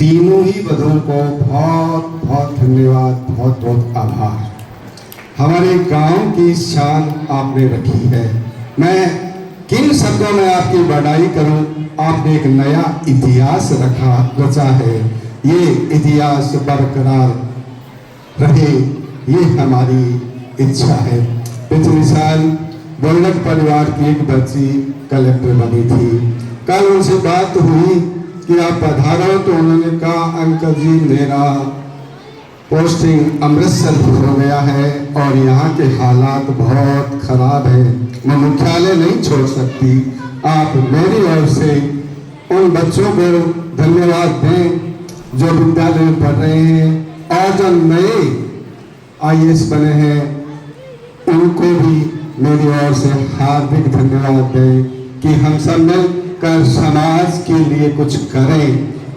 तीनों ही बधुओं को बहुत बहुत धन्यवाद, बहुत बहुत आभार। हमारे गांव की शान आपने रखी है। मैं किन शब्दों में आपकी बड़ाई करूं। आपने एक नया इतिहास रचा है। ये इतिहास बरकरार रहे, ये हमारी इच्छा है। पिछले साल गोल्डन परिवार की एक बच्ची कलेक्टर बनी थी। कल उनसे बात हुई कि आप पधारो, तो उन्होंने कहा अंकल जी मेरा पोस्टिंग अमृतसर हो गया है और यहाँ के हालात बहुत खराब हैं, मैं मुख्यालय नहीं छोड़ सकती। आप मेरी ओर से उन बच्चों को धन्यवाद दें जो विद्यालय में पढ़ रहे हैं और जो नए IAS बने हैं उनको भी मेरी ओर से हार्दिक धन्यवाद दें कि हम सब मिलकर समाज के लिए कुछ करें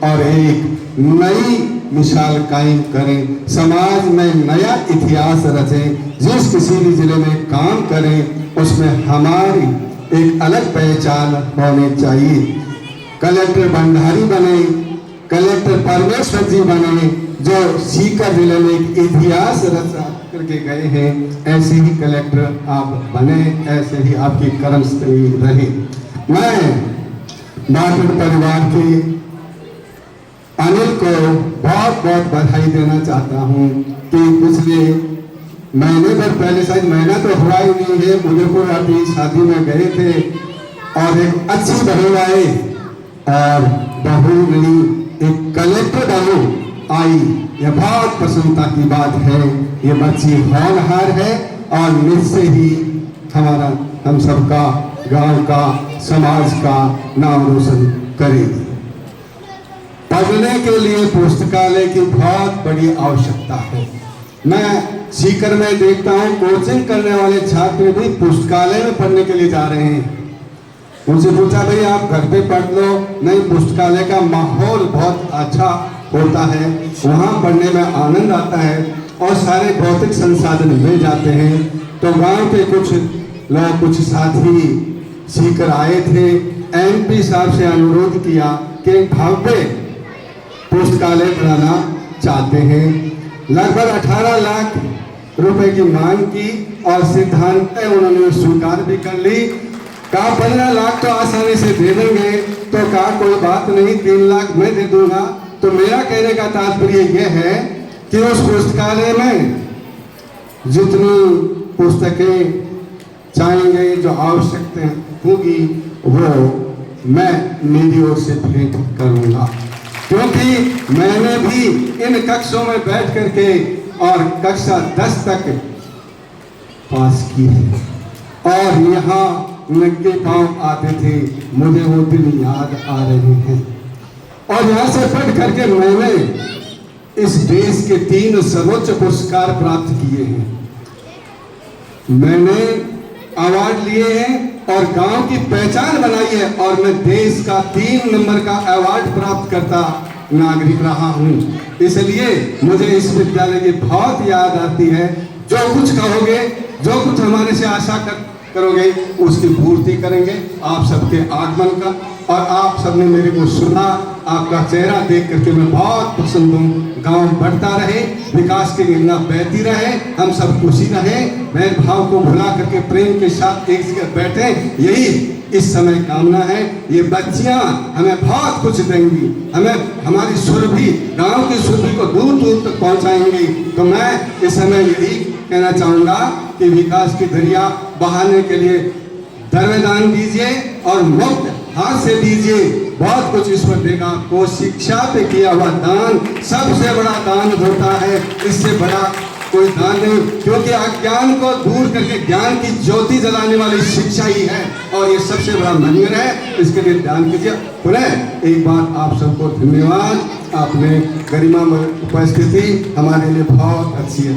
और एक नई मिसाल कायम करें, समाज में नया इतिहास रचें। जिस किसी भी जिले में काम करें उसमें हमारी एक अलग पहचान होनी चाहिए। कलेक्टर भंडारी बने, कलेक्टर परमेश्वर जी बने जो सीकर जिले में एक इतिहास रचा करके गए हैं, ऐसे ही कलेक्टर आप बने, ऐसे ही आपकी कर्मस्थली रहे। मैं डॉक्टर परिवार के अनिल को बहुत बहुत बधाई देना चाहता हूँ कि पिछले महीने भर पहले, शायद महीना तो हुआ ही नहीं है, मुजफ्फरपुर अपनी शादी में गए थे और एक अच्छी बहू आई और बहू नहीं एक कलेक्टर बहू आई। यह बहुत प्रसन्नता की बात है। ये बच्ची होनहार है और निश्चय ही हमारा, हम सबका, गांव का, समाज का नाम रोशन करेगी। पढ़ने के लिए पुस्तकालय की बहुत बड़ी आवश्यकता है। मैं सीकर में देखता हूँ कोचिंग करने वाले छात्र भी पुस्तकालय में पढ़ने के लिए जा रहे हैं। उनसे पूछा भाई आप घर पे पढ़ लो, नहीं पुस्तकालय का माहौल बहुत अच्छा होता है, वहाँ पढ़ने में आनंद आता है और सारे भौतिक संसाधन मिल जाते हैं। तो गांव के कुछ लोग, कुछ साथी सीकर आए थे, MP साहब से अनुरोध किया कि भव्य पुस्तकालय बनाना चाहते हैं। लगभग 18 लाख रुपए की मांग की और सिद्धांत उन्होंने स्वीकार भी कर ली। कहा 15 लाख तो आसानी से दे देंगे, तो कहा कोई बात नहीं 3 लाख मैं दे दूंगा। तो मेरा कहने का तात्पर्य यह है कि उस पुस्तकालय में जितनी पुस्तकें चाहेंगे, जो आवश्यकता होगी, वो मैं मेरी ओर से भेंट करूंगा, क्योंकि मैंने भी इन कक्षों में बैठ करके और कक्षा 10 तक पास की है और यहाँ नंगे पांव आते थे, मुझे वो दिन याद आ रहे हैं। और यहाँ से पढ़ करके मैंने इस देश के 3 सर्वोच्च पुरस्कार प्राप्त किए हैं, मैंने अवार्ड लिए हैं और गांव की पहचान बनाई है और मैं देश का 3 नंबर का अवार्ड प्राप्त करता नागरिक रहा हूं। इसलिए मुझे इस विद्यालय की बहुत याद आती है। जो कुछ कहोगे, जो कुछ हमारे से आशा करोगे, उसकी पूर्ति करेंगे आप सबके आगमन का। और आप सबने मेरे को सुना, आपका चेहरा देख करके मैं बहुत प्रसन्न हूँ। गांव बढ़ता रहे, विकास की गंगा बहती रहे, हम सब खुशी रहे, भेदभाव को भुला करके प्रेम के साथ एक जगह बैठे, यही इस समय कामना है। ये बच्चियां हमें बहुत कुछ देंगी, हमें हमारी सुरभि, गांव की सुरभि को दूर दूर तक पहुंचाएंगी। तो मैं इस समय यही कहना चाहूँगा कि विकास की दरिया बहाने के लिए धर्मदान दीजिए और मुक्त हाथ से दीजिए, बहुत कुछ ईश्वर देगा आपको। शिक्षा पे किया हुआ दान सबसे बड़ा दान होता है, इससे बड़ा कोई दान नहीं, क्योंकि अज्ञान को दूर करके ज्ञान की ज्योति जलाने वाली शिक्षा ही है और ये सबसे बड़ा मंदिर है। इसके लिए ध्यान कीजिए। पुनः एक बार आप सबको धन्यवाद, आपने गरिमा में उपस्थिति हमारे लिए बहुत अच्छी है।